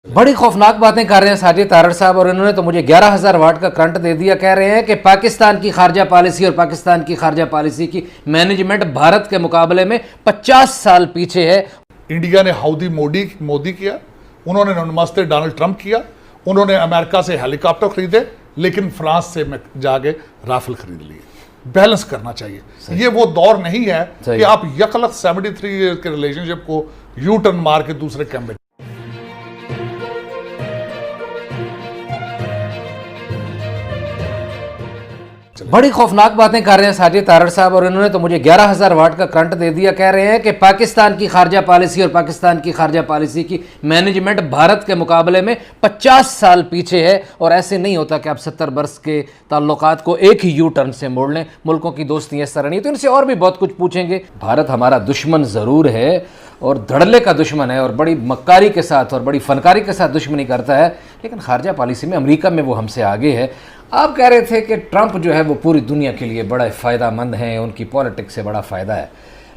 बड़ी खौफनाक बातें कर रहे हैं साजिद तारड़ साहब, और इन्होंने तो मुझे 11,000 वाट का करंट दे दिया। कह रहे हैं कि पाकिस्तान की खारजा पॉलिसी और पाकिस्तान की खारजा पॉलिसी की मैनेजमेंट भारत के मुकाबले में 50 साल पीछे है। इंडिया ने हाउदी मोदी किया, उन्होंने नमस्ते डोनाल्ड ट्रंप किया, उन्होंने अमेरिका से हेलीकॉप्टर खरीदे, लेकिन फ्रांस से जाके राफेल खरीद लिए। बैलेंस करना चाहिए। ये वो दौर नहीं है कि आप यकलक 73 ईयर के रिलेशनशिप को यू टर्न मार के दूसरे कैंप में। बड़ी खौफनाक बातें कर रहे हैं साजिद तारड़ साहब, और इन्होंने तो मुझे 11,000 वाट का करंट दे दिया। कह रहे हैं कि पाकिस्तान की खारजा पॉलिसी और पाकिस्तान की खारजा पॉलिसी की मैनेजमेंट भारत के मुकाबले में 50 साल पीछे है, और ऐसे नहीं होता कि आप 70 बरस के ताल्लुकात को एक ही यू टर्न से मोड़ लें। मुल्कों की दोस्ती इस तरह नहीं। तो इनसे और भी बहुत कुछ पूछेंगे। भारत हमारा दुश्मन ज़रूर है और धड़ल्ले का दुश्मन है, और बड़ी मक्कारी के साथ और बड़ी फनकारी के साथ दुश्मनी करता है, लेकिन खारजा पॉलिसी में अमेरिका में वो हमसे आगे है। आप कह रहे थे कि ट्रंप जो है वो पूरी दुनिया के लिए बड़ा फ़ायदा है, उनकी पॉलिटिक्स से बड़ा फ़ायदा है,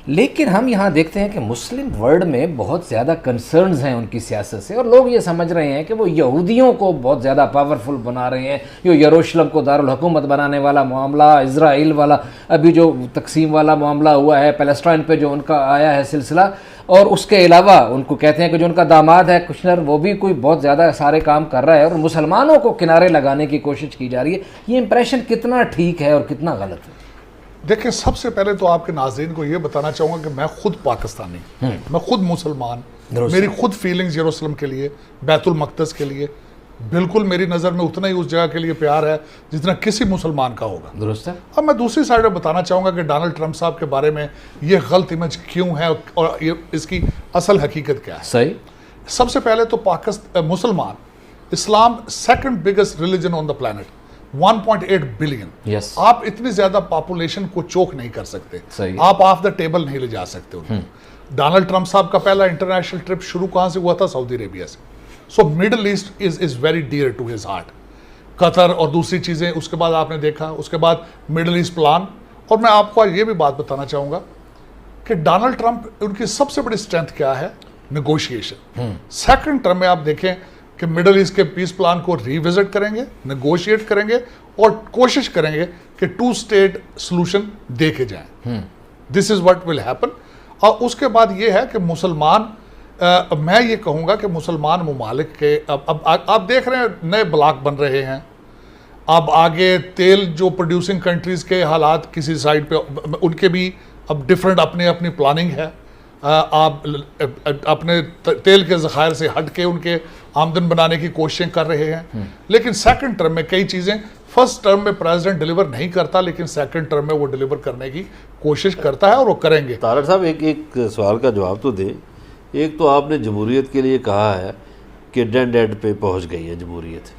लेकिन हम यहाँ देखते हैं कि मुस्लिम वर्ल्ड में बहुत ज़्यादा कंसर्न्स हैं उनकी सियासत से, और लोग ये समझ रहे हैं कि वो यहूदियों को बहुत ज़्यादा पावरफुल बना रहे हैं। यो यरूशलेम को दारुल हुकूमत बनाने वाला मामला, इज़राइल वाला, अभी जो तकसीम वाला मामला हुआ है, पैलेस्टाइन पे जो उनका आया है सिलसिला, और उसके अलावा उनको कहते हैं कि जो उनका दामाद है कुशनर, वो भी कोई बहुत ज़्यादा सारे काम कर रहा है, और मुसलमानों को किनारे लगाने की कोशिश की जा रही है। ये इंप्रेशन कितना ठीक है और कितना गलत है? देखिए, सबसे पहले तो आपके नाज़रीन को ये बताना चाहूँगा कि मैं खुद पाकिस्तानी, मैं खुद मुसलमान, मेरी खुद फीलिंग्स यरूशलेम के लिए, बैतुल मक़दस के लिए, बिल्कुल मेरी नज़र में उतना ही उस जगह के लिए प्यार है जितना किसी मुसलमान का होगा। दुरुस्त है। अब मैं दूसरी साइड में बताना चाहूँगा कि डोनाल्ड ट्रंप साहब के बारे में ये गलत इमेज क्यों है और ये इसकी असल हकीकत क्या है। सही। सबसे पहले तो पाकिस्तान मुसलमान, Islam second biggest religion on the planet, 1.8 billion. Yes. आप इतनी ज्यादा पॉपुलेशन को चोक नहीं कर सकते। सही। आप ऑफ द टेबल नहीं ले जा सकते उनको। डोनाल्ड ट्रंप साहब का पहला इंटरनेशनल ट्रिप शुरू कहां से हुआ था? सऊदी अरेबिया से। So Middle East is very dear to his heart. Qatar और दूसरी चीजें उसके बाद आपने देखा, उसके बाद मिडल ईस्ट प्लान। और मैं आपको ये भी बात बताना चाहूंगा कि डोनाल्ड ट्रंप, उनकी सबसे बड़ी स्ट्रेंथ क्या है? नेगोशिएशन। सेकंड टर्म में आप देखें कि मिडल ईस्ट के पीस प्लान को रिविजिट करेंगे, नेगोशिएट करेंगे और कोशिश करेंगे कि 2 स्टेट सोल्यूशन देखे जाएं। This is what will happen. और उसके बाद ये है कि मुसलमान, मैं ये कहूँगा कि मुसलमान ममालिक के अब आप देख रहे हैं नए ब्लॉक बन रहे हैं। अब आगे तेल जो प्रोड्यूसिंग कंट्रीज़ के हालात किसी साइड पे उनके भी अब डिफरेंट अपनी प्लानिंग है। आप अपने तेल के ज़खायर से हट के उनके आमदन बनाने की कोशिशें कर रहे हैं। लेकिन सेकंड टर्म में कई चीज़ें फर्स्ट टर्म में प्रेसिडेंट डिलीवर नहीं करता, लेकिन सेकंड टर्म में वो डिलीवर करने की कोशिश करता है और वो करेंगे। तारड़ साहब, एक सवाल का जवाब तो दें। एक तो आपने जमहूरियत के लिए कहा है कि डेड पे पहुंच गई है जमहूरियत।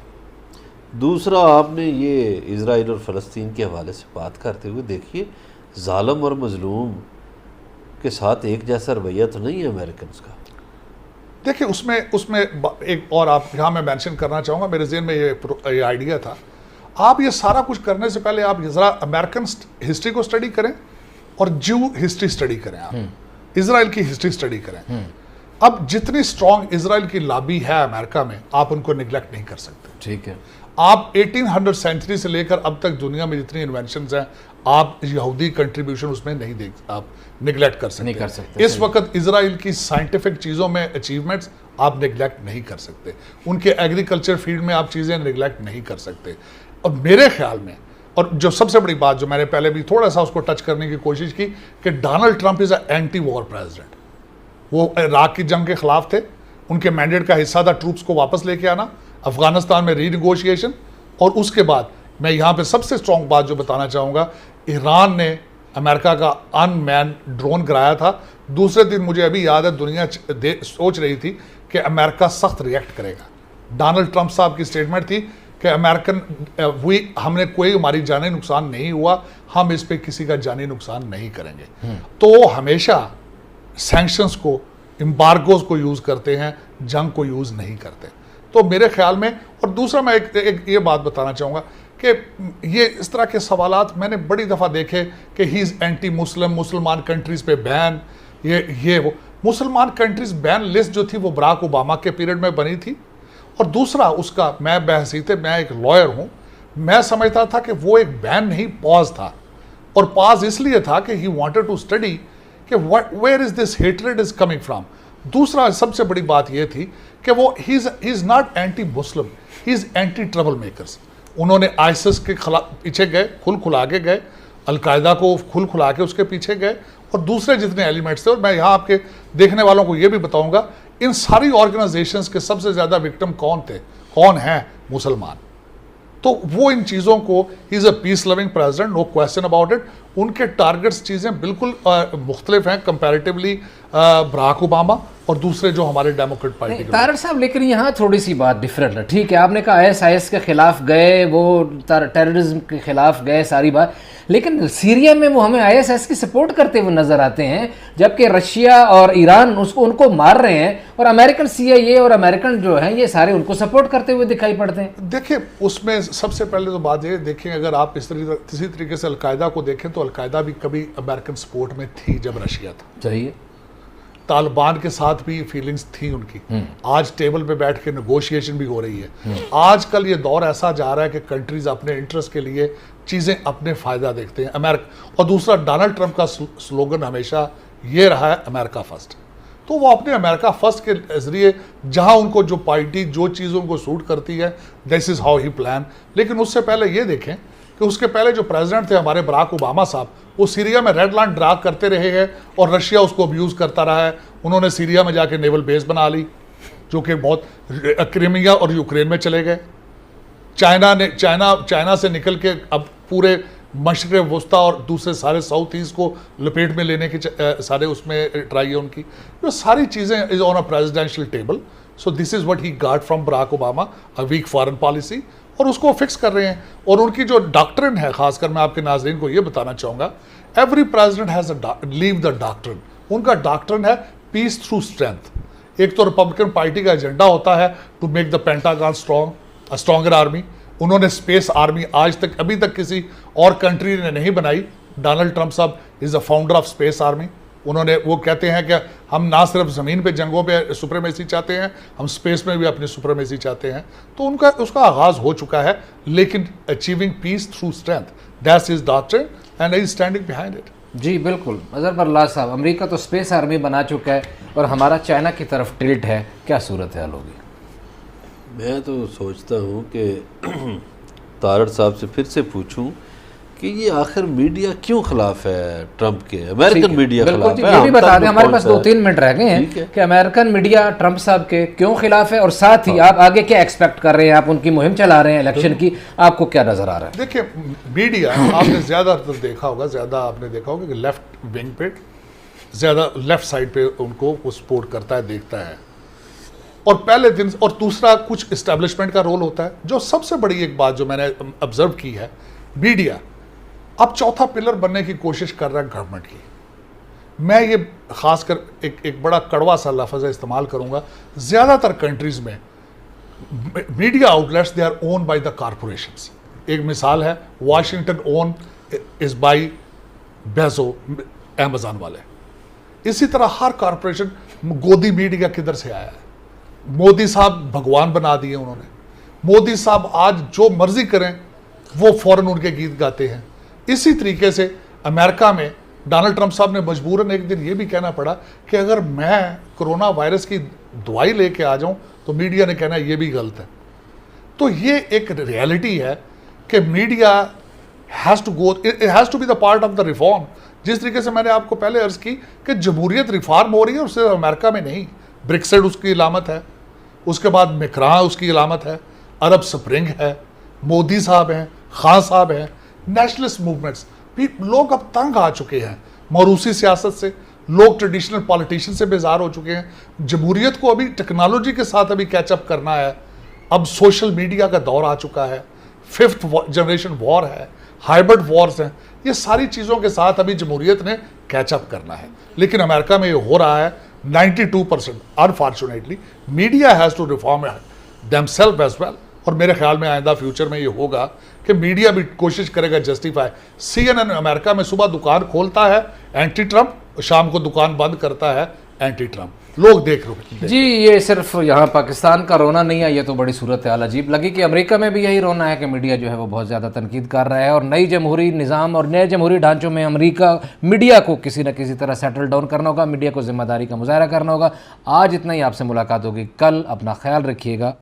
दूसरा, आपने ये इज़राइल और फ़लस्तीन के हवाले से बात करते हुए देखिए, ज़ालिम और मज़लूम के साथ एक जैसा रवैया तो नहीं है अमेरिकन का। देखिए, उसमें एक और आप यहाँ मैं मेंशन करना चाहूँगा, मेरे ज़हन में ये आइडिया था। आप ये सारा कुछ करने से पहले आप ज़रा अमेरिकन हिस्ट्री को स्टडी करें और ज्यू हिस्ट्री स्टडी करें, आप इज़राइल की हिस्ट्री स्टडी करें। अब जितनी स्ट्रॉन्ग इज़राइल की लॉबी है अमेरिका में, आप उनको निगलेक्ट नहीं कर सकते। ठीक है। आप 1800 सेंचुरी से लेकर अब तक दुनिया में जितनी इन्वेंशंस हैं, आप यहूदी कंट्रीब्यूशन उसमें नहीं देख, आप निगलेक्ट कर सकते। नहीं कर सकते। इस वक्त इजराइल की साइंटिफिक चीज़ों में अचीवमेंट्स आप निगलेक्ट नहीं कर सकते। उनके एग्रीकल्चर फील्ड में आप चीज़ें निगलेक्ट नहीं कर सकते। और मेरे ख्याल में, और जो सबसे बड़ी बात जो मैंने पहले भी थोड़ा सा उसको टच करने की कोशिश की, कि Donald Trump is a anti war president. वो इराक की जंग के खिलाफ थे, उनके मैंडेट का हिस्सा था ट्रूप्स को वापस लेके आना, अफगानिस्तान में रीनिगोशिएशन। और उसके बाद मैं यहाँ पे सबसे स्ट्रॉन्ग बात जो बताना चाहूँगा, ईरान ने अमेरिका का अनमैन ड्रोन गिराया था। दूसरे दिन मुझे अभी याद है, दुनिया सोच रही थी कि अमेरिका सख्त रिएक्ट करेगा। डोनाल्ड ट्रंप साहब की स्टेटमेंट थी कि अमेरिकन हमने कोई हमारी जानी नुकसान नहीं हुआ, हम इस पर किसी का जानी नुकसान नहीं करेंगे। तो हमेशा सैंक्शंस को, एम्बार्गोज को यूज़ करते हैं, जंग को यूज़ नहीं करते। तो मेरे ख्याल में, और दूसरा मैं एक ये बात बताना चाहूँगा कि ये इस तरह के सवालात मैंने बड़ी दफ़ा देखे कि ही इज़ एंटी मुस्लिम, मुसलमान कंट्रीज़ पे बैन, ये वो मुसलमान कंट्रीज़ बैन लिस्ट जो थी वो बराक ओबामा के पीरियड में बनी थी। और दूसरा उसका, मैं बहसीते मैं एक लॉयर हूं, मैं समझता था कि वो एक बैन नहीं, पॉज था, और पॉज इसलिए था कि ही वांटेड टू स्टडी कि where is this hatred is coming from. दूसरा सबसे बड़ी बात यह थी कि वो he is not anti Muslim, he is anti trouble makers. उन्होंने आईसिस के खिलाफ पीछे गए, खुल खुला के गए, अलकायदा को खुल खुला के उसके पीछे गए, और दूसरे जितने एलिमेंट्स थे। और मैं यहाँ आपके देखने वालों को ये भी बताऊंगा, इन सारी ऑर्गेनाइजेशंस के सबसे ज़्यादा विक्टिम कौन थे, कौन हैं? मुसलमान। तो वो इन चीज़ों को, he is a peace loving president, no question about it. उनके टारगेट्स चीज़ें बिल्कुल मुख्तलिफ हैं कंपैरेटिवली बराक ओबामा और दूसरे जो हमारे डेमोक्रेट पार्टी के। तारड़ साहब, लेकिन यहाँ थोड़ी सी बात डिफरेंट है। ठीक है, आपने कहा ISIS के खिलाफ गए, वो टेररिज्म के खिलाफ गए, सारी बात, लेकिन सीरिया में वो हमें ISIS की सपोर्ट करते हुए नजर आते हैं, जबकि रशिया और ईरान उनको मार रहे हैं, और अमेरिकन CIA और अमेरिकन जो हैं ये सारे उनको सपोर्ट करते हुए दिखाई पड़ते हैं। देखिए, उसमें सबसे पहले तो बात ये देखें, अगर आप इसी तरीके से अलकायदा को देखें तो अलकायदा भी कभी अमेरिकन सपोर्ट में थी जब रशिया था। चाहिए, तालिबान के साथ भी फीलिंग्स थी उनकी। आज टेबल पे बैठ के नेगोशिएशन भी हो रही है। आजकल ये दौर ऐसा जा रहा है कि कंट्रीज अपने इंटरेस्ट के लिए चीज़ें अपने फ़ायदा देखते हैं। अमेरिका, और दूसरा डोनाल्ड ट्रंप का स्लोगन हमेशा ये रहा है, अमेरिका फर्स्ट। तो वो अपने अमेरिका फर्स्ट के ज़रिए जहाँ उनको जो पार्टी जो चीज़ उनको सूट करती है, this is how he plan. लेकिन उससे पहले ये देखें कि उसके पहले जो प्रेसिडेंट थे हमारे बराक ओबामा साहब, वो सीरिया में रेड लाइन ड्रा करते रहे हैं और रशिया उसको अब्यूज़ करता रहा है। उन्होंने सीरिया में जाके नेवल बेस बना ली, जो कि बहुत, क्रीमिया और यूक्रेन में चले गए। चाइना से निकल के अब पूरे मशरक़ वस्ता और दूसरे सारे साउथ ईस्ट को लपेट में लेने के सारे उसमें ट्राई है उनकी। जो सारी चीज़ें is on a presidential table. So this is what he got from Barack Obama, a weak foreign policy, और उसको फिक्स कर रहे हैं। और उनकी जो डॉक्ट्रिन है, खासकर मैं आपके नाज़रीन को ये बताना चाहूँगा, every president has leave the doctrine. उनका डॉक्ट्रिन है पीस थ्रू स्ट्रेंथ। एक तो रिपब्लिकन पार्टी का एजेंडा होता है to make the Pentagon strong, a stronger army. उन्होंने स्पेस आर्मी आज तक, अभी तक किसी और कंट्री ने नहीं बनाई। डोनाल्ड ट्रंप साहब is the founder of space army. उन्होंने, वो कहते हैं कि हम ना सिर्फ ज़मीन पे जंगों पे सुप्रीमेसी चाहते हैं, हम स्पेस में भी अपनी सुप्रीमेसी चाहते हैं। तो उसका आगाज़ हो चुका है, लेकिन achieving peace through strength, that's his doctrine and is standing behind it. जी बिल्कुल। अजहर बरलास साहब, अमेरिका तो स्पेस आर्मी बना चुका है और हमारा चाइना की तरफ टिल्ट है, क्या सूरत हाल होगी? मैं तो सोचता हूँ कि तारड़ साहब से फिर से पूछूं कि ये आखिर मीडिया क्यों खिलाफ है ट्रंप के, अमेरिकन मीडिया खिलाफ है? ये भी बता दें, हमारे पास 2-3 मिनट रह गए हैं कि अमेरिकन मीडिया ट्रंप साहब के क्यों खिलाफ है, और साथ ही आप आगे क्या एक्सपेक्ट कर रहे हैं? आप उनकी मुहिम चला रहे हैं इलेक्शन की, आपको क्या नजर आ रहा है? देखिए, मीडिया आपने ज़्यादातर देखा होगा कि लेफ्ट विंग पे, ज़्यादा लेफ्ट साइड पे उनको वो सपोर्ट करता है, देखता है। और पहले दिन, और दूसरा कुछ इस्टेब्लिशमेंट का रोल होता है। जो सबसे बड़ी एक बात जो मैंने ऑब्जर्व की है, मीडिया अब चौथा पिलर बनने की कोशिश कर रहा है गवर्नमेंट की। मैं ये खासकर एक बड़ा कड़वा सा लफ्ज़ इस्तेमाल करूंगा, ज़्यादातर कंट्रीज़ में media outlets they are own by the corporations. एक मिसाल है, Washington own is by Bezos, Amazon वाले। इसी तरह हर कॉरपोरेशन, गोदी मीडिया किधर से आया है? मोदी साहब भगवान बना दिए उन्होंने। मोदी साहब आज जो मर्जी करें वो फौरन उनके गीत गाते हैं। इसी तरीके से अमेरिका में डोनाल्ड ट्रंप साहब ने मजबूरन एक दिन ये भी कहना पड़ा कि अगर मैं कोरोना वायरस की दवाई लेके आ जाऊं तो मीडिया ने कहना ये भी गलत है। तो ये एक रियलिटी है कि media has to go, it has to be the part of the reform. जिस तरीके से मैंने आपको पहले अर्ज की कि जमहूरियत रिफॉर्म हो रही है, उससे अमेरिका में नहीं। ब्रेक्सिट उसकी इलामत है, उसके बाद मिक्रा उसकी इलामत है, अरब स्प्रिंग है, मोदी साहब हैं, खान साहब हैं, नेशनलिस्ट मूवमेंट्स भी। लोग अब तंग आ चुके हैं मौरूसी सियासत से, लोग ट्रेडिशनल पॉलिटिशियन से बेजार हो चुके हैं। जमहूरियत को अभी टेक्नोलॉजी के साथ अभी कैचअप करना है। अब सोशल मीडिया का दौर आ चुका है, 5th जनरेशन वॉर है, हाइब्रिड वॉर्स हैं। ये सारी चीज़ों के साथ अभी जमहूरियत ने कैचअप करना है। लेकिन अमेरिका में ये हो रहा है 92%। Unfortunately media has to reform themselves as well. और मेरे ख्याल में आइंदा फ्यूचर में ये होगा कि मीडिया भी कोशिश करेगा जस्टिफाई। CNN अमेरिका में सुबह दुकान खोलता है एंटी ट्रंप, शाम को दुकान बंद करता है एंटी ट्रम्प लोग देख रहे हैं। जी, ये सिर्फ यहाँ पाकिस्तान का रोना नहीं है, ये तो बड़ी सूरत हाल अजीब लगी कि अमेरिका में भी यही रोना है कि मीडिया जो है वो बहुत ज़्यादा तनकीद कर रहा है और नई जमहूरी निज़ाम और नए जमहूरी ढांचों में अमेरिका मीडिया को किसी न किसी तरह सेटल डाउन करना होगा, मीडिया को जिम्मेदारी का मुजाहरा करना होगा। आज इतना ही, आपसे मुलाकात होगी कल, अपना ख्याल रखिएगा।